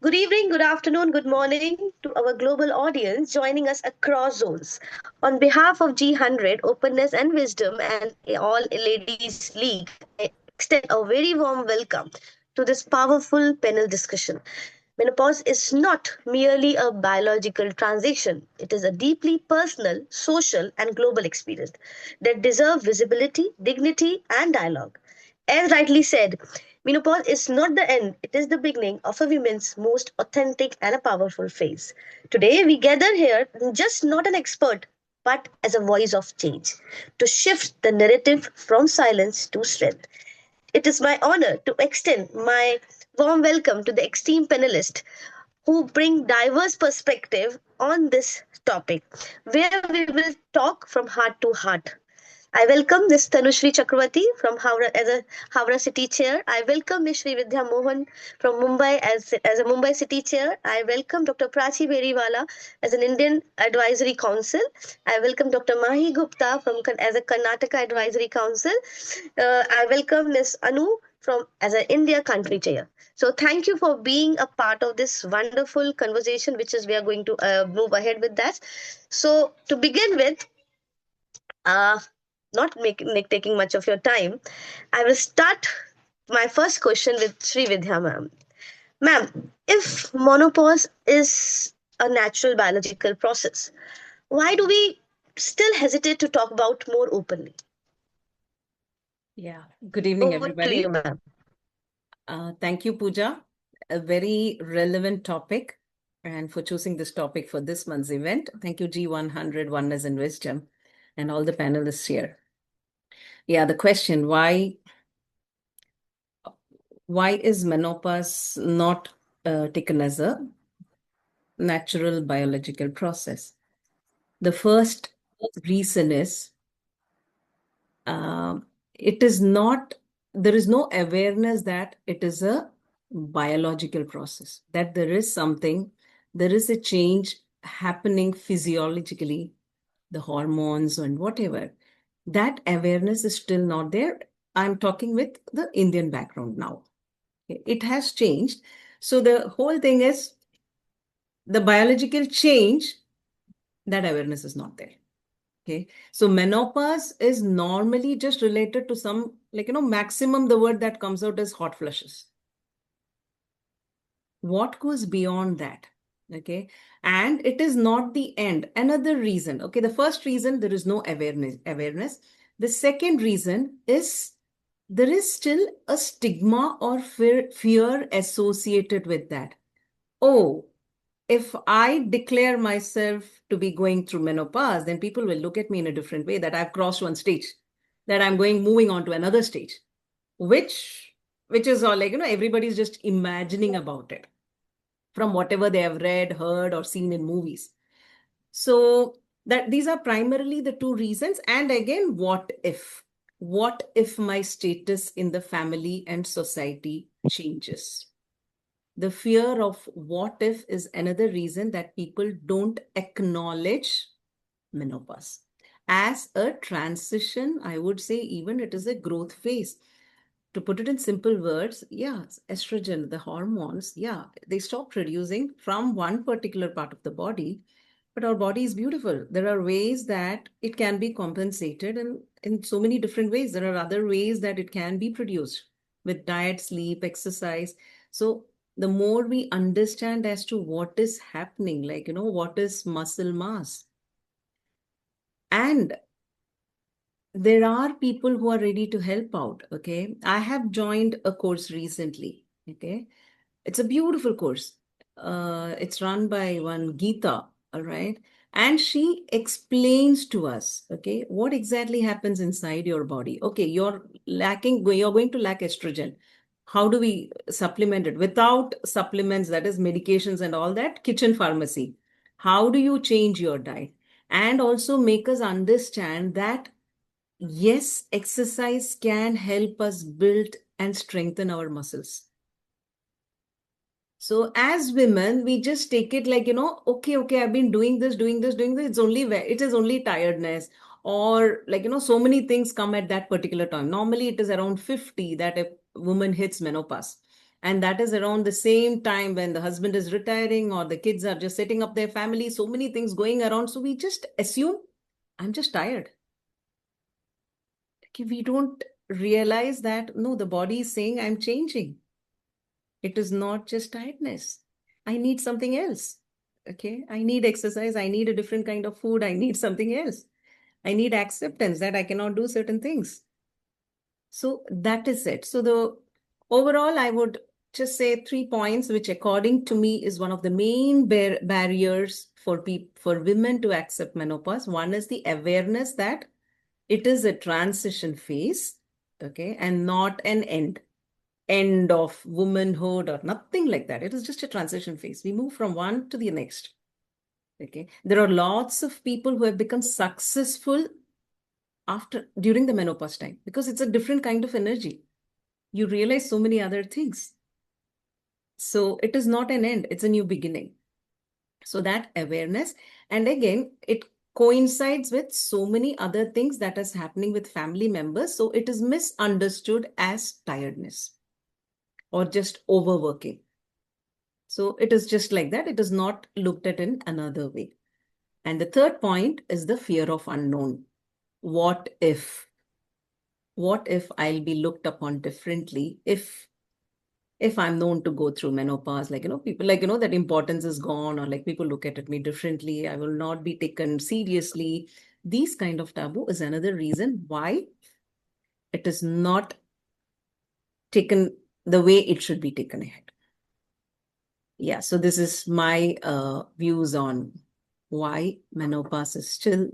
Good evening, good afternoon, good morning to our global audience joining us across zones. On behalf of G100, Openness and Wisdom, and All Ladies League, I extend a very warm welcome to this powerful panel discussion. Menopause is not merely a biological transition, it is a deeply personal, social, and global experience that deserves visibility, dignity, and dialogue. As rightly said, menopause is not the end, it is the beginning of a woman's most authentic and a powerful phase. Today, we gather here just not an expert, but as a voice of change to shift the narrative from silence to strength. It is my honor to extend my warm welcome to the esteemed panelists who bring diverse perspective on this topic, where we will talk from heart to heart. I welcome Ms. Tanushri Chakravarti from Howrah as a Howrah City Chair. I welcome Ms. Sri Vidya Mohan from Mumbai as a Mumbai City Chair. I welcome Dr. Prachi Beriwala as an Indian Advisory Council. I welcome Dr. Mahi Gupta as a Karnataka Advisory Council. I welcome Ms. Anu from as an India Country Chair. So thank you for being a part of this wonderful conversation, which is we are going to move ahead with that. So to begin with, uh, not taking much of your time, I will start my first question with Sri Vidya ma'am. Ma'am, if menopause is a natural biological process, why do we still hesitate to talk about more openly? Yeah, good evening, Over to you, everybody. ma'am. Thank you, Pooja. A very relevant topic, and for choosing this topic for this month's event. Thank you, G100 Oneness and Wisdom, and all the panelists here. Yeah, the question, why is menopause not taken as a natural biological process? The first reason is uh, it is not, there is no awareness that it is a biological process, that there is a change happening physiologically, the hormones and whatever. That awareness is still not there. I'm talking with the Indian background now. Okay, it has changed. So the whole thing is the biological change, that awareness is not there. Okay, so menopause is normally just related to some, maximum the word that comes out is hot flushes. What goes beyond that? Okay, and it is not the end. Another reason, okay, the first reason, there is no awareness. The second reason is there is still a stigma or fear associated with that. Oh, if I declare myself to be going through menopause, then people will look at me in a different way, that I've crossed one stage, that I'm moving on to another stage, which is all everybody's just imagining about it from whatever they have read, heard, or seen in movies. So that these are primarily the two reasons. And again, what if? What if my status in the family and society changes? The fear of what if is another reason that people don't acknowledge menopause as a transition. I would say even it is a growth phase. To put it in simple words, yeah, estrogen, the hormones, yeah, they stop producing from one particular part of the body, but our body is beautiful. There are ways that it can be compensated, and in so many different ways. There are other ways that it can be produced with diet, sleep, exercise. So the more we understand as to what is happening, what is muscle mass, and there are people who are ready to help out. Okay, I have joined a course recently. Okay, it's a beautiful course. It's run by one Geeta, all right, and she explains to us, okay, what exactly happens inside your body. Okay, you're going to lack estrogen. How do we supplement it without supplements, that is medications and all that? Kitchen pharmacy. How do you change your diet? And also make us understand that yes, exercise can help us build and strengthen our muscles. So as women, we just take it like, okay, I've been doing this, doing this, doing this. It is only tiredness, or so many things come at that particular time. Normally it is around 50 that a woman hits menopause. And that is around the same time when the husband is retiring or the kids are just setting up their family, so many things going around. So we just assume, I'm just tired. Okay, we don't realize that no, the body is saying I'm changing. It is not just tiredness. I need something else. Okay, I need exercise. I need a different kind of food. I need something else. I need acceptance that I cannot do certain things. So that is it. So the overall, I would just say 3 points, which according to me is one of the main barriers for for women to accept menopause. One is the awareness that it is a transition phase, okay, and not an end of womanhood or nothing like that. It is just a transition phase. We move from one to the next. Okay. There are lots of people who have become successful after during the menopause time because it's a different kind of energy. You realize so many other things. So it is not an end, it's a new beginning. So that awareness, and again, it coincides with so many other things that is happening with family members. So it is misunderstood as tiredness or just overworking. So it is just like that. It is not looked at in another way. And the third point is the fear of unknown. What if? What if I'll be looked upon differently if I'm known to go through menopause? Like, people like, that importance is gone, or like people look at me differently. I will not be taken seriously. These kind of taboo is another reason why it is not taken the way it should be taken ahead. Yeah, so this is my views on why menopause is still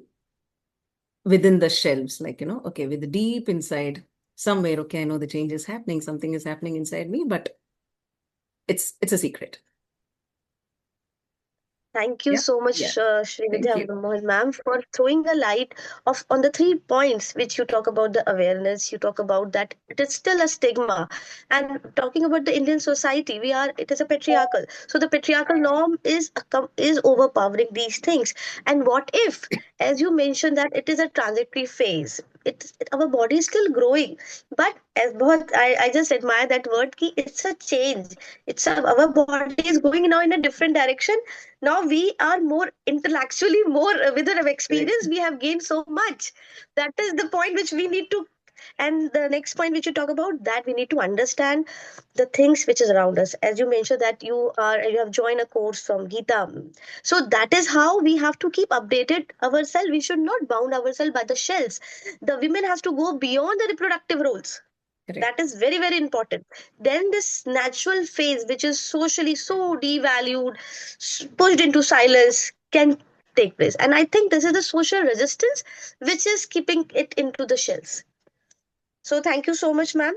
within the shelves, like, okay, with the deep inside somewhere, okay, I know the change is happening, something is happening inside me, but it's a secret. Thank you Yeah. so Yeah. much, Thank Srividya you. ma'am, for throwing a light of on the 3 points which you talk about the awareness. You talk about that it is still a stigma, and talking about the Indian society, it is a patriarchal. So the patriarchal norm is overpowering these things. And what if, as you mentioned, that it is a transitory phase? Our body is still growing, but I just admire that word ki it's a change. Our body is going now in a different direction. Now we are more intellectually more with our Correct. experience, we have gained so much. That is the point which we need to, and the next point which you talk about, that we need to understand the things which is around us. As you mentioned that you have joined a course from Gita, so that is how we have to keep updated ourselves. We should not bound ourselves by the shells. The women has to go beyond the reproductive roles. That Correct. is very very important. Then this natural phase which is socially so devalued, pushed into silence, can take place. And I think this is the social resistance which is keeping it into the shells. So thank you so much, ma'am.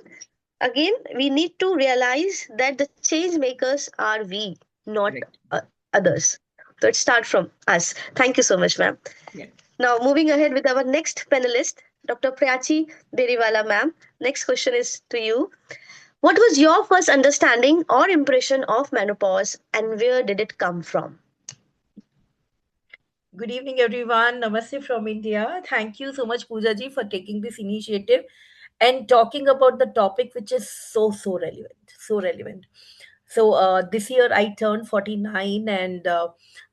Again, we need to realize that the change makers are we, not Correct. others. So it start from us. Thank you so much, ma'am. Yeah. Now, moving ahead with our next panelist, Dr. Prachi Beriwala, ma'am. Next question is to you. What was your first understanding or impression of menopause, and where did it come from? Good evening, everyone. Namaste from India. Thank you so much, Pooja ji, for taking this initiative and talking about the topic, which is so relevant. So relevant. So this year I turned 49, and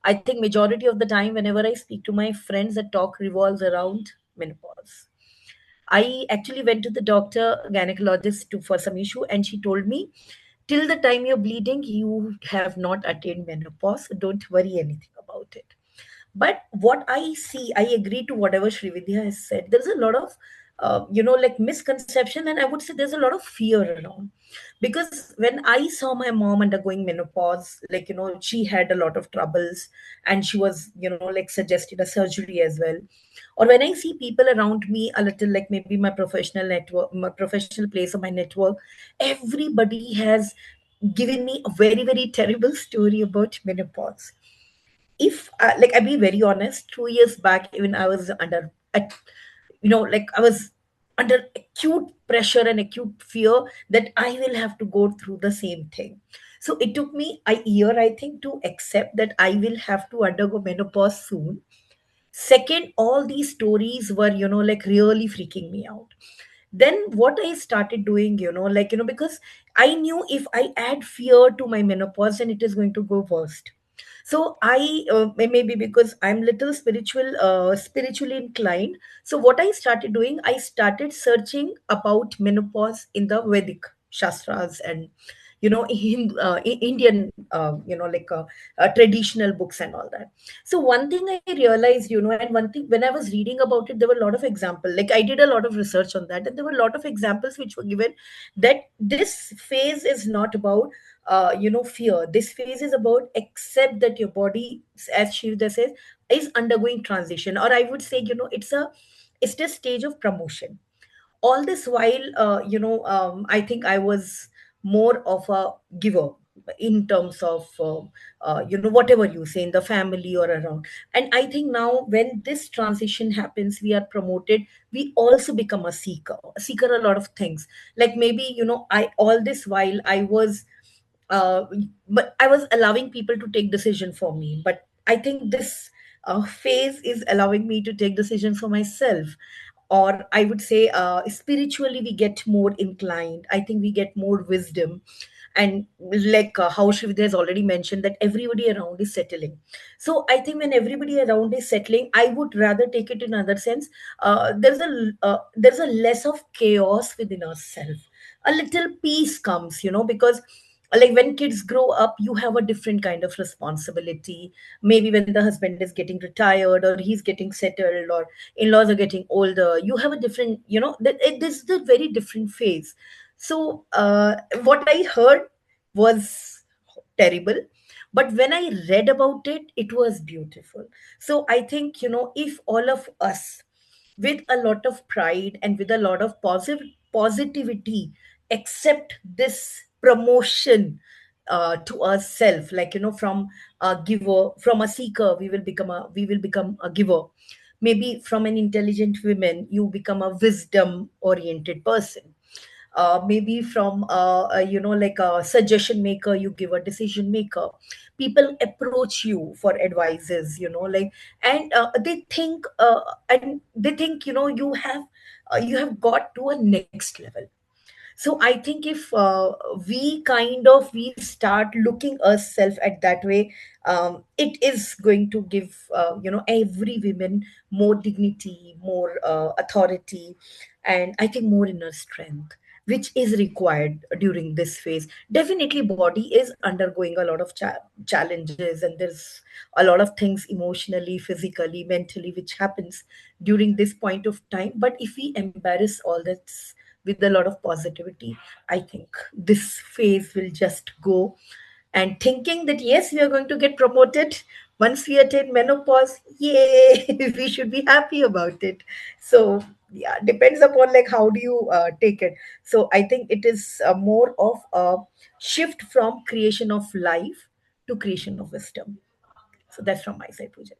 I think majority of the time, whenever I speak to my friends, the talk revolves around menopause. I actually went to the doctor, gynecologist, for some issue, and she told me, till the time you're bleeding, you have not attained menopause. So don't worry anything about it. But what I see, I agree to whatever Srividya has said. There's a lot of like misconception, and I would say there's a lot of fear around. Because when I saw my mom undergoing menopause, like, she had a lot of troubles, and she was, like, suggested a surgery as well. Or when I see people around me, a little like maybe my professional network, my professional place or my network, everybody has given me a very very terrible story about menopause. If like, I'll be very honest, 2 years back, even I was under like, I was under acute pressure and acute fear that I will have to go through the same thing. So it took me a year, I think, to accept that I will have to undergo menopause soon. Second, all these stories were, like, really freaking me out. Then what I started doing, because I knew if I add fear to my menopause, then it is going to go worst. So maybe because I'm little spiritually inclined. So what I started doing, I started searching about menopause in the Vedic shastras and Indian traditional books and all that. So one thing I realized, and one thing when I was reading about it, there were a lot of examples. Like I did a lot of research on that, and there were a lot of examples which were given that this phase is not about fear. This phase is about accept that your body, as Shivda says, is undergoing transition, or I would say, it's a stage of promotion. All this while, I think I was more of a giver in terms of whatever you say in the family or around. And I think now when this transition happens, we are promoted, we also become a seeker a lot of things. Like maybe, I all this while I was uh, but I was allowing people to take decision for me. But I think this phase is allowing me to take decisions for myself. Or I would say, spiritually we get more inclined. I think we get more wisdom. And like how Shivida has already mentioned, that everybody around is settling. So I think when everybody around is settling, I would rather take it in another sense. There's a less of chaos within ourselves. A little peace comes, because like when kids grow up, you have a different kind of responsibility. Maybe when the husband is getting retired, or he's getting settled, or in-laws are getting older, you have a different, this is a very different phase. So what I heard was terrible, but when I read about it, it was beautiful. So I think, if all of us, with a lot of pride and with a lot of positivity, accept this promotion to ourselves, like, from a giver, from a seeker, we will become a giver. Maybe from an intelligent woman, you become a wisdom oriented person. Maybe from like a suggestion maker, you give a decision maker. People approach you for advices, like, and they think, you have got to a next level. So I think if we start looking ourselves at that way, it is going to give every woman more dignity, more authority, and I think more inner strength, which is required during this phase. Definitely body is undergoing a lot of challenges, and there's a lot of things emotionally, physically, mentally, which happens during this point of time. But if we embrace all this with a lot of positivity, I think this phase will just go. And thinking that yes, we are going to get promoted once we attain menopause, yay, we should be happy about it. So yeah, depends upon like how do you take it. So I think it is more of a shift from creation of life to creation of wisdom. So that's from my side, Pooja.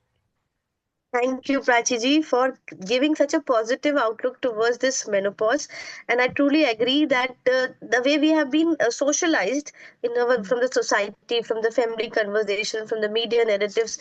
Thank you, Prachiji, for giving such a positive outlook towards this menopause. And I truly agree that the way we have been socialized from the society, from the family conversation, from the media narratives,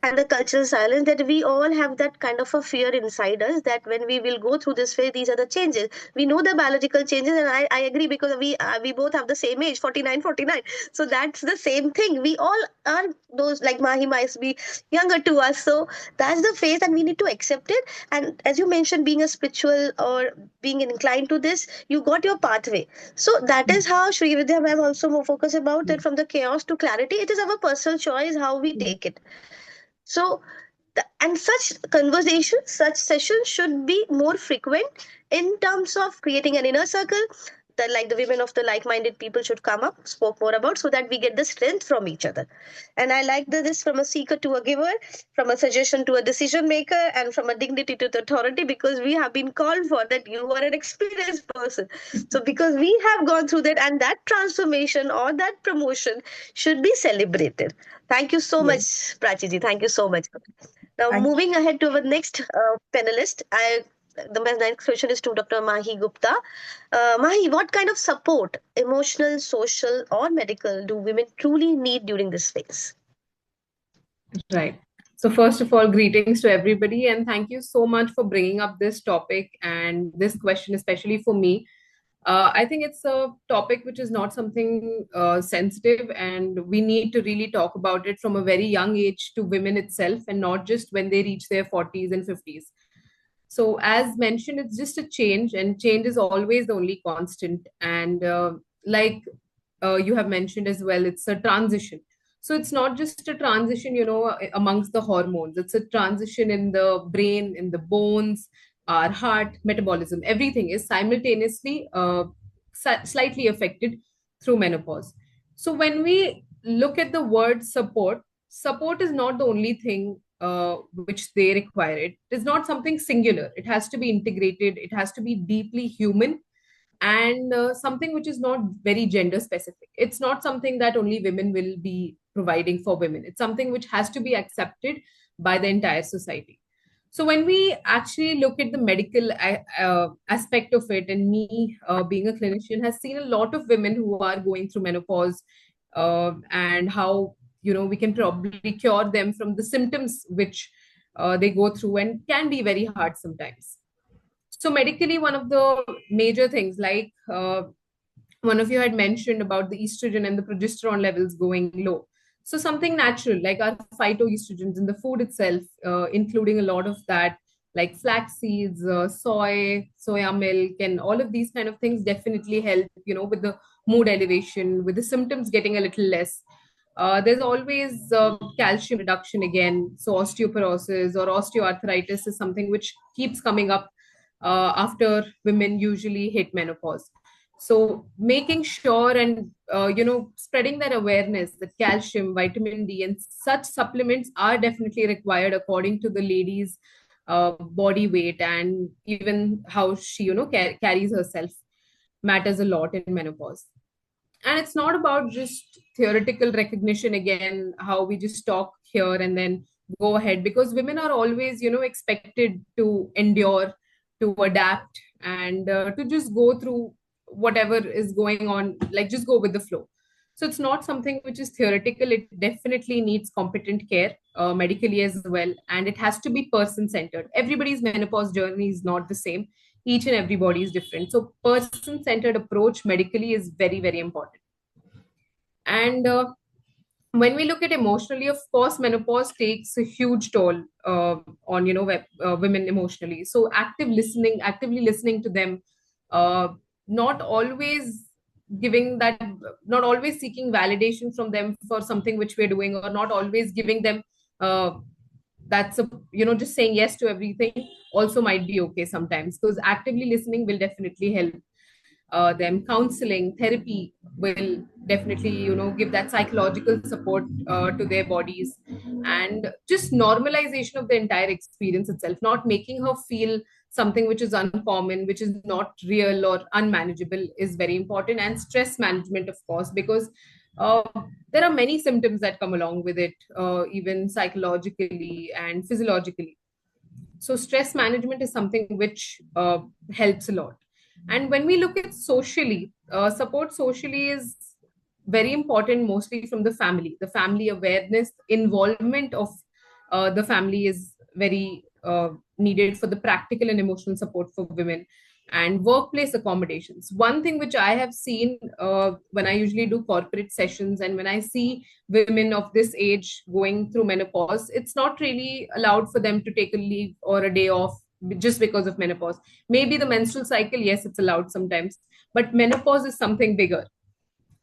and the cultural silence, that we all have that kind of a fear inside us that when we will go through this phase, these are the changes. We know the biological changes, and I agree because we both have the same age, 49, 49. So that's the same thing. We all are those, like Mahi might be younger to us. So that's the phase, and we need to accept it. And as you mentioned, being a spiritual or being inclined to this, you got your pathway. So that is how Sri Vidya ma'am also more focus about that, from the chaos to clarity. It is our personal choice how we take it. So, and such conversations, such sessions should be more frequent in terms of creating an inner circle that, like, the women of the like-minded people should come up, spoke more about, so that we get the strength from each other. And I like this, from a seeker to a giver, from a suggestion to a decision maker, and from a dignity to the authority, because we have been called for that. You are an experienced person. So because we have gone through that, and that transformation or that promotion should be celebrated. Thank you so Yes. much, Prachiji. Thank you so much. Now, Thank moving ahead to our next panelist, the next question is to Dr. Mahi Gupta. Mahi, what kind of support, emotional, social, or medical, do women truly need during this phase? Right. So, first of all, greetings to everybody, and thank you so much for bringing up this topic and this question, especially for me. I think it's a topic which is not something sensitive, and we need to really talk about it from a very young age to women itself, and not just when they reach their 40s and 50s. So, as mentioned, it's just a change, and change is always the only constant. And like you have mentioned as well, it's a transition. So it's not just a transition, amongst the hormones. It's a transition in the brain, in the bones, our heart, metabolism. Everything is simultaneously slightly affected through menopause. So when we look at the word support, support is not the only thing which they require. It is not something singular. It has to be integrated. It has to be deeply human, and something which is not very gender specific. It's not something that only women will be providing for women. It's something which has to be accepted by the entire society. So when we actually look at the medical aspect of it, and me being a clinician has seen a lot of women who are going through menopause, and how we can probably cure them from the symptoms which they go through and can be very hard sometimes. So medically, one of the major things, like one of you had mentioned about the estrogen and the progesterone levels going low. So something natural, like our phytoestrogens in the food itself, including a lot of that, like flax seeds, soya milk, and all of these kind of things definitely help, with the mood elevation, with the symptoms getting a little less. There's always calcium reduction again. So osteoporosis or osteoarthritis is something which keeps coming up after women usually hit menopause. So making sure and spreading that awareness that calcium, vitamin D, and such supplements are definitely required according to the lady's body weight, and even how she carries herself matters a lot in menopause. And it's not about just theoretical recognition, again, how we just talk here and then go ahead, because women are always expected to endure, to adapt, and to just go through whatever is going on, like just go with the flow. So it's not something which is theoretical. It definitely needs competent care, medically as well, and it has to be person centered. Everybody's menopause journey is not the same. Each and everybody is different, so person centered approach medically is very, very important. And when we look at emotionally, of course, menopause takes a huge toll on women emotionally. So actively listening to them, uh, not always giving that, not always seeking validation from them for something which we're doing, or not always giving them uh, that's a just saying yes to everything also might be okay sometimes, because actively listening will definitely help them. Counseling, therapy will definitely give that psychological support to their bodies. And just normalization of the entire experience itself, not making her feel something which is uncommon, which is not real or unmanageable, is very important. And stress management, of course, because uh, there are many symptoms that come along with it, even psychologically and physiologically. So stress management is something which helps a lot. And when we look at socially, support socially is very important, mostly from the family awareness, involvement of the family is very needed for the practical and emotional support for women. And workplace accommodations, one thing which I have seen when I usually do corporate sessions, and when I see women of this age going through menopause, it's not really allowed for them to take a leave or a day off just because of menopause. Maybe the menstrual cycle, yes, it's allowed sometimes, but menopause is something bigger.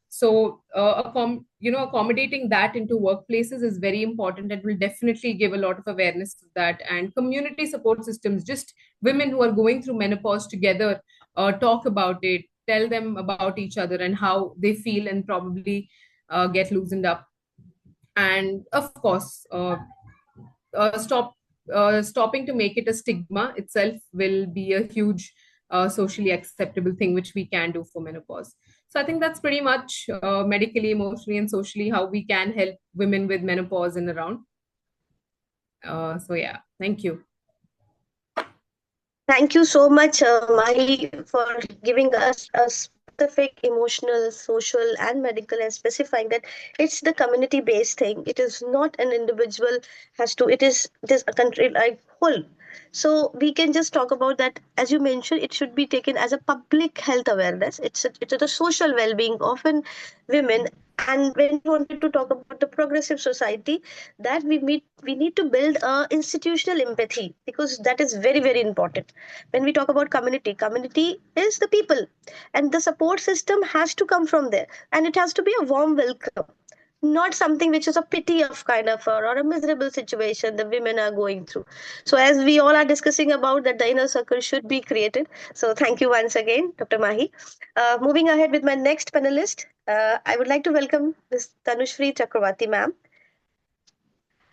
So accommodating that into workplaces is very important, and will definitely give a lot of awareness to that. And community support systems, just women who are going through menopause together, talk about it, tell them about each other and how they feel, and probably get loosened up. And of course, stopping to make it a stigma itself will be a huge socially acceptable thing which we can do for menopause. So I think that's pretty much medically, emotionally, and socially how we can help women with menopause and around. So yeah, thank you. Thank you so much, Mahi, for giving us a specific emotional, social, and medical, and specifying that it's the community based thing. It is not an individual has to. It is a country like whole. So we can just talk about that. As you mentioned, it should be taken as a public health awareness. It's a social well being of women. And when we wanted to talk about the progressive society, that we need to build a institutional empathy, because that is very very important. When we talk about community is the people, and the support system has to come from there, and it has to be a warm welcome, not something which is a pity of kind of or a miserable situation the women are going through. So as we all are discussing about that, the inner circle should be created. So thank you once again, Dr. Mahi. Moving ahead with my next panelist, I would like to welcome Ms. Tanushri Chakravarti, ma'am.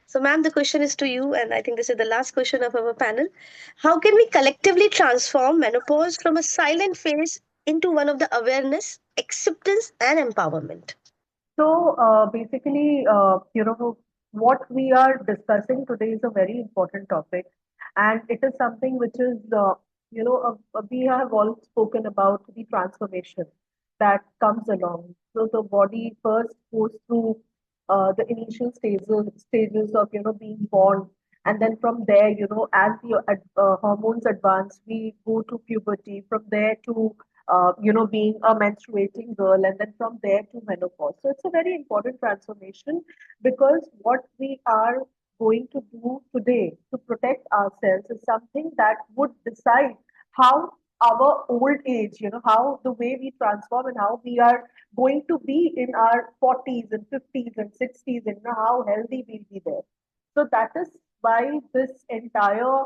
So, ma'am, the question is to you, and I think this is the last question of our panel. How can we collectively transform menopause from a silent phase into one of the awareness, acceptance, and empowerment? So basically, what we are discussing today is a very important topic, and it is something which is, we have all spoken about the transformation that comes along. So the body first goes through the initial stages of being born, and then from there, as the hormones advance, we go to puberty. From there to being a menstruating girl, and then from there to menopause. So it's a very important transformation, because what we are going to do today to protect ourselves is something that would decide how our old age, how the way we transform and how we are going to be in our 40s and 50s and 60s, and how healthy we'll be there. So that is why this entire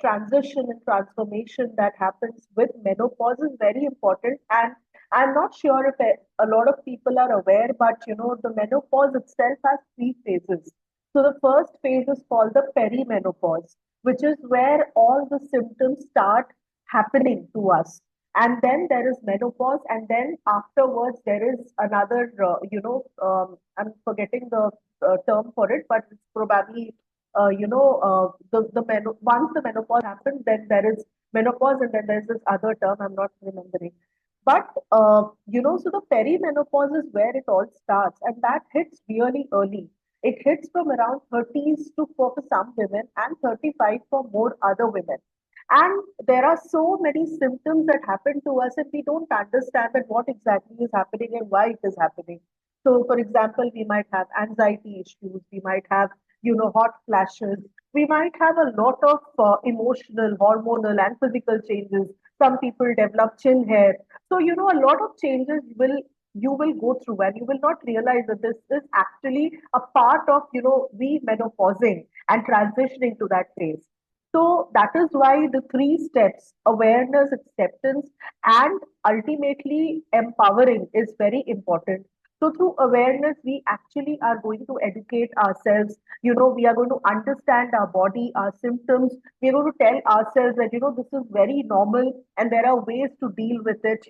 transition and transformation that happens with menopause is very important. And I'm not sure if a lot of people are aware, but the menopause itself has three phases. So the first phase is called the perimenopause, which is where all the symptoms start happening to us. And then there is menopause, and then afterwards there is another, I'm forgetting the term for it, but it's probably once the menopause happens, then there is menopause, and then there's this other term I'm not remembering. But so the perimenopause is where it all starts, and that hits really early. It hits from around 30s to for some women, and 35 for more other women. And there are so many symptoms that happen to us, and we don't understand that what exactly is happening and why it is happening. So, for example, we might have anxiety issues, we might have, hot flashes, we might have a lot of emotional, hormonal, and physical changes. Some people develop chin hair. So, a lot of changes will you will go through, and you will not realize that this is actually a part of we menopausing and transitioning to that phase. So that is why the three steps, awareness, acceptance, and ultimately empowering, is very important. So through awareness, we actually are going to educate ourselves. We are going to understand our body, our symptoms. We're going to tell ourselves that, this is very normal and there are ways to deal with it.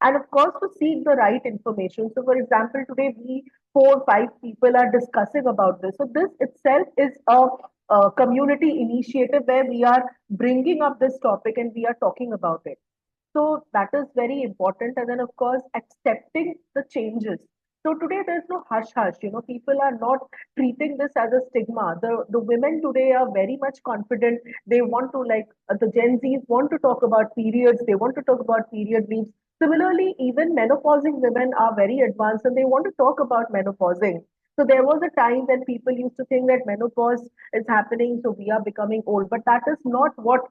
And of course, to seek the right information. So, for example, today we four or five people are discussing about this. So this itself is a community initiative where we are bringing up this topic and we are talking about it. So that is very important. And then, of course, accepting the changes. So today there's no hush hush. People are not treating this as a stigma. The women today are very much confident. They want to, like, the Gen Zs want to talk about periods. They want to talk about period leaves. Similarly, even menopausing women are very advanced and they want to talk about menopausing. So there was a time when people used to think that menopause is happening, so we are becoming old. But that is not what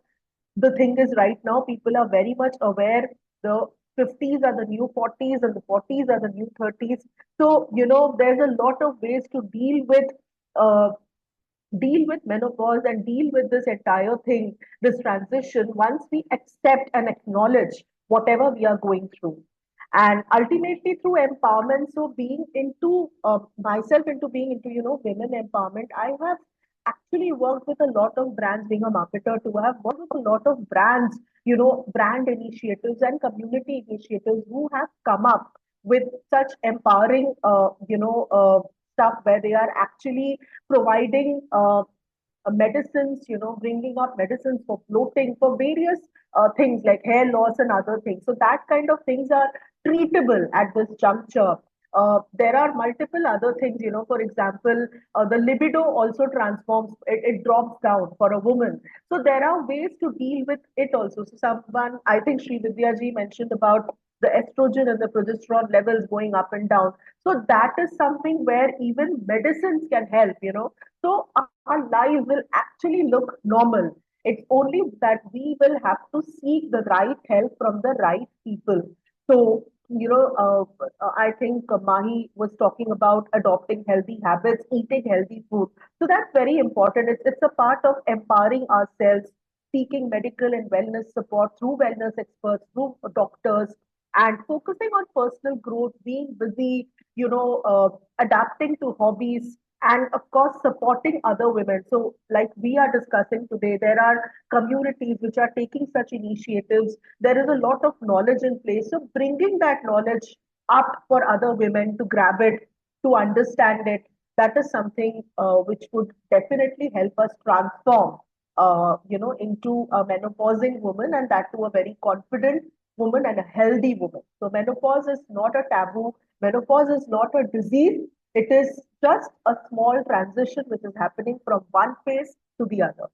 the thing is right now. People are very much aware the 50s are the new 40s and the 40s are the new 30s. So, there's a lot of ways to uh, deal with menopause and deal with this entire thing, this transition, once we accept and acknowledge whatever we are going through. And ultimately through empowerment, so being into myself into being into, women empowerment, I have actually worked with a lot of brands, being a marketer too. I have worked with a lot of brands, brand initiatives and community initiatives who have come up with such empowering, stuff where they are actually providing medicines, bringing up medicines for bloating, for various things like hair loss and other things. So that kind of things are treatable at this juncture. There are multiple other things, for example, the libido also transforms, it drops down for a woman. So there are ways to deal with it also. So someone, I think Sri Vidya ji mentioned about the estrogen and the progesterone levels going up and down. So that is something where even medicines can help. So our life will actually look normal. It's only that we will have to seek the right help from the right people. So, I think Mahi was talking about adopting healthy habits, eating healthy food. So that's very important. It's a part of empowering ourselves, seeking medical and wellness support through wellness experts, through doctors, and focusing on personal growth, being busy, adapting to hobbies, and of course, supporting other women. So, like we are discussing today, there are communities which are taking such initiatives. There is a lot of knowledge in place. So, bringing that knowledge up for other women to grab it, to understand it, that is something which would definitely help us transform, into a menopausing woman, and that to a very confident woman and a healthy woman. So menopause is not a taboo. Menopause is not a disease. It is just a small transition which is happening from one phase to the other.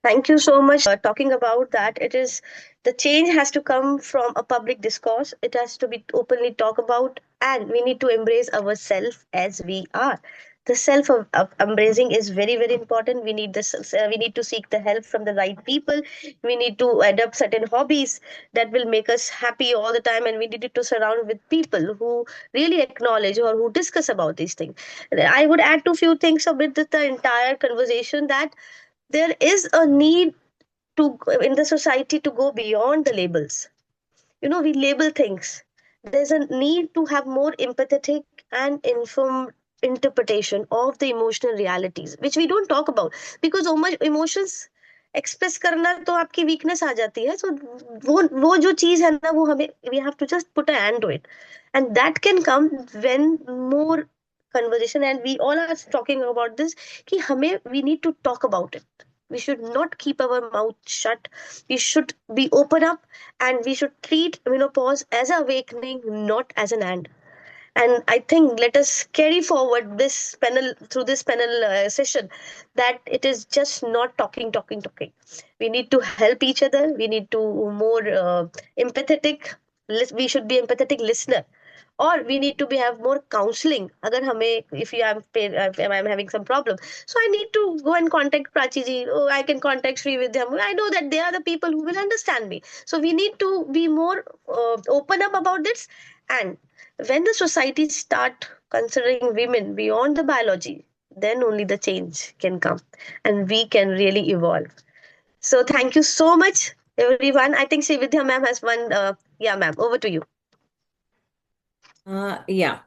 Thank you so much talking about that. It is the change has to come from a public discourse. It has to be openly talked about, and we need to embrace ourselves as we are. The self of embracing is very very important. We need this. We need to seek the help from the right people. We need to adopt certain hobbies that will make us happy all the time, and we need to surround with people who really acknowledge or who discuss about these things. I would add to few things about the entire conversation, that there is a need to in the society to go beyond the labels. We label things. There's a need to have more empathetic and informed interpretation of the emotional realities which we don't talk about, because emotions express करना तो आपकी weakness आ जाती है. सो वो जो चीज है ना, वो हमें we have to just put a hand to it, and that can come when more conversation, and we all are talking about this, कि हमें we need to talk about it. We should not keep our mouth shut. We should be open up, and we should treat menopause as an awakening, not as an end. And I think let us carry forward this panel through this panel session, that it is just not talking. We need to help each other. We need to more empathetic. We should be empathetic listener, or we need to be have more counseling. Agar hame, if you am if I'm having some problem, so I need to go and contact Prachi ji. Oh, I can contact Sri Vidya. I know that they are the people who will understand me. So we need to be more open up about this. And when the society start considering women beyond the biology, then only the change can come, and we can really evolve. So thank you so much, everyone. I think Sri Vidya ma'am has one. Yeah, ma'am, over to you. Yeah.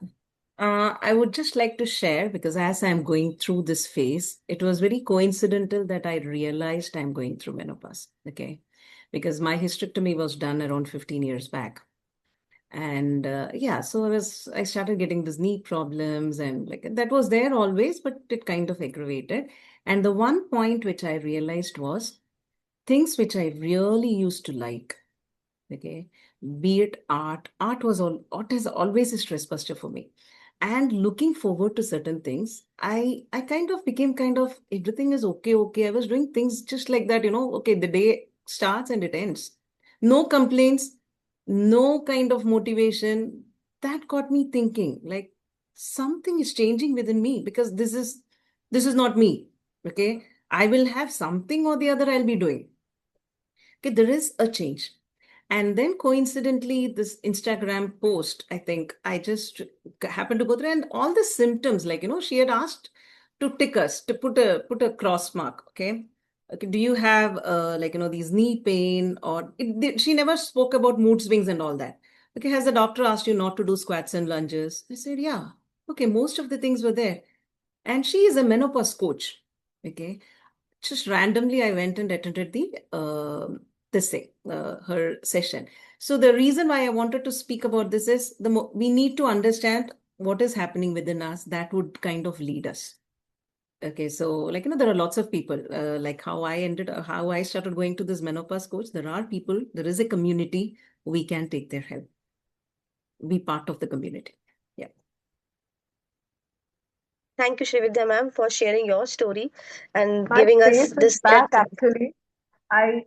I would just like to share, because as I'm going through this phase, it was very coincidental that I realized I'm going through menopause. Okay. Because my hysterectomy was done around 15 years back. And yeah, so I started getting these knee problems, and like that was there always, but it kind of aggravated. And the one point which I realized was things which I really used to like, okay, be it art is always a stress buster for me. And looking forward to certain things, I kind of became kind of everything is okay. I was doing things just like that, okay, the day starts and it ends. No complaints, no kind of motivation. That got me thinking, like something is changing within me, because this is not me. Okay. I will have something or the other I'll be doing. Okay, there is a change. And then coincidentally, this Instagram post, I think I just happened to go through, and all the symptoms, like, she had asked to tick us, to put a cross mark. Okay. Okay, do you have like, these knee pain, or she never spoke about mood swings and all that. Okay, has the doctor asked you not to do squats and lunges? I said, yeah. Okay, most of the things were there. And she is a menopause coach. Okay, just randomly I went and attended this thing, her session. So the reason why I wanted to speak about this is we need to understand what is happening within us that would kind of lead us. Okay, so there are lots of people, like how I started going to this menopause coach. There are people, there is a community, we can take their help, be part of the community. Yeah. Thank you, Srividya ma'am, for sharing your story and My giving us face is this back depth. actually. I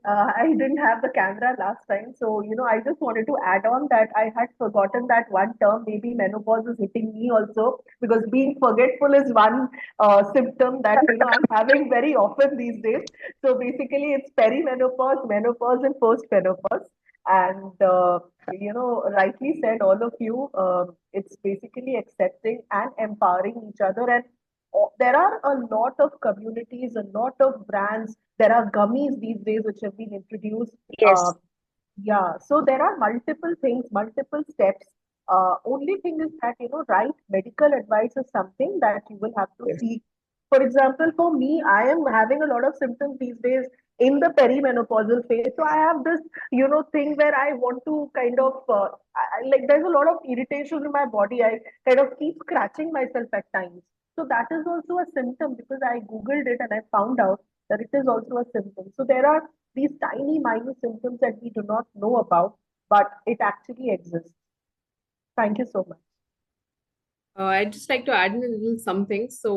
didn't have the camera last time, so I just wanted to add on that I had forgotten that one term. Maybe menopause is hitting me also, because being forgetful is one symptom that I'm having very often these days. So basically, it's perimenopause, menopause, and postmenopause. And rightly said, all of you. It's basically accepting and empowering each other, and there are a lot of communities, a lot of brands. There are gummies these days which have been introduced. Uh, Yes, yeah, so there are multiple things, multiple steps. Only thing is that, right medical advice is something that you will have to yes, seek. For example, for me, I am having a lot of symptoms these days in the perimenopausal phase. So I have this, thing where I want to kind of, like, there's a lot of irritation in my body. I kind of keep scratching myself at times. So that is also a symptom, because I Googled it and I found out that it is also a symptom. So there are these tiny, minor symptoms that we do not know about, but it actually exists. Thank you so much. I'd just like to add in a little something. So,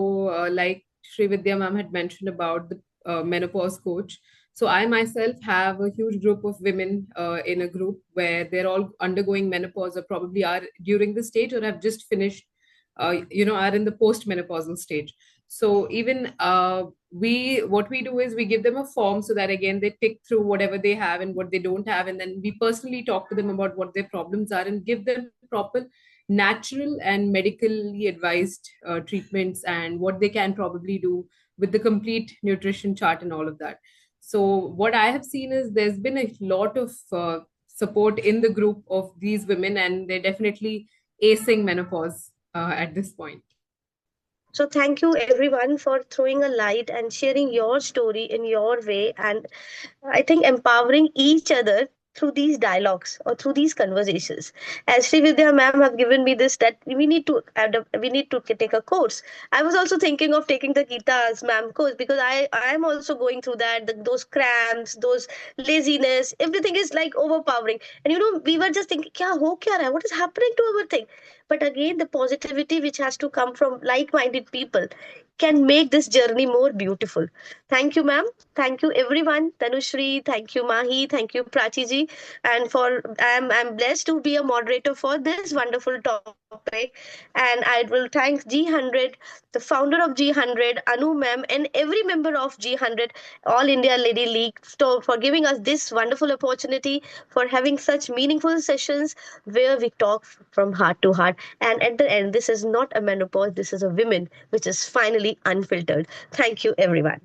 like Sri Vidya ma'am had mentioned about the menopause coach. So, I myself have a huge group of women in a group where they're all undergoing menopause, or probably are during the stage, or have just finished, are in the post-menopausal stage. So, even what we do is we give them a form so that again they tick through whatever they have and what they don't have, and then we personally talk to them about what their problems are and give them proper natural and medically advised treatments and what they can probably do with the complete nutrition chart and all of that. So, what I have seen is there's been a lot of support in the group of these women, and they're definitely acing menopause at this point. so thank you everyone for throwing a light and sharing your story in your way, and I think empowering each other through these dialogues or through these conversations. As Sri Vidya ma'am have given me this, that we need to take a course. I was also thinking of taking the Gita's ma'am course, because I am also going through that, those cramps, those laziness, everything is like overpowering. And we were just thinking, kya ho kya raha hai? What is happening to our thing? But again, the positivity which has to come from like-minded people can make this journey more beautiful. Thank you, ma'am. Thank you, everyone. Tanushri, thank you, Mahi, thank you, Prachi ji, and I'm blessed to be a moderator for this wonderful topic. And I will thank G100, the founder of G100, Anu ma'am, and every member of G100, All India Lady League, for giving us this wonderful opportunity, for having such meaningful sessions where we talk from heart to heart. And at the end, this is not a menopause, this is a women, which is finally unfiltered. Thank you, everyone.